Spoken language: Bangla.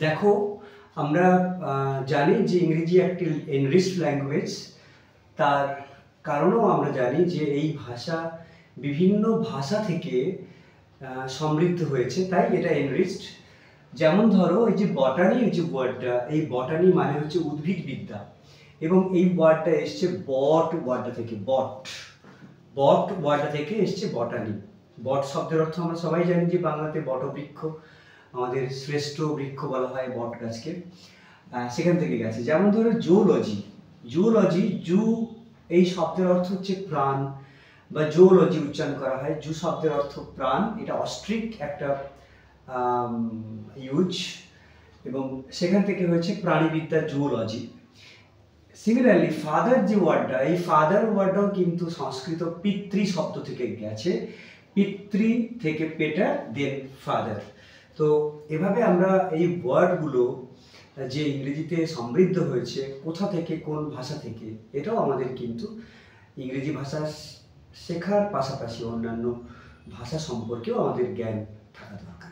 দেখো, আমরা জানি যে ইংরেজি একটি এনরিচড ল্যাঙ্গুয়েজ। তার কারণেও আমরা জানি যে এই ভাষা বিভিন্ন ভাষা থেকে সমৃদ্ধ হয়েছে, তাই এটা এনরিচড। যেমন ধরো, এই যে বটানি, এই যে ওয়ার্ডটা, এই বটানি মানে হচ্ছে উদ্ভিদবিদ্যা, এবং এই ওয়ার্ডটা এসছে বট ওয়ার্ডটা থেকে। বট ওয়ার্ডটা থেকে এসছে বটানি। বট শব্দের অর্থ আমরা সবাই জানি যে বাংলাতে বটবৃক্ষ, আমাদের শ্রেষ্ঠ বৃক্ষ বলা হয় বট গাছকে, সেখান থেকে গেছে। যেমন ধরো জুওলজি, জু এই শব্দের অর্থ হচ্ছে প্রাণ, বা জুওলজি উচ্চারণ করা হয়। জু শব্দের অর্থ প্রাণ, এটা অস্ট্রিক একটা ইউজ, এবং সেখান থেকে হয়েছে প্রাণীবিদ্যা, জুওলজি। সিমিলারলি ফাদার যে ওয়ার্ডটা, এই ফাদার ওয়ার্ডটাও কিন্তু সংস্কৃত পিতৃ শব্দ থেকে গেছে। পিতৃ থেকে পেটার, দেন ফাদার। তো এভাবে আমরা এই ওয়ার্ডগুলো যে ইংরেজিতে সমৃদ্ধ হয়েছে, কোথা থেকে, কোন ভাষা থেকে, এটাও আমাদের কিন্তু ইংরেজি ভাষা শেখার পাশাপাশি অন্যান্য ভাষা সম্পর্কেও আমাদের জ্ঞান থাকা দরকার।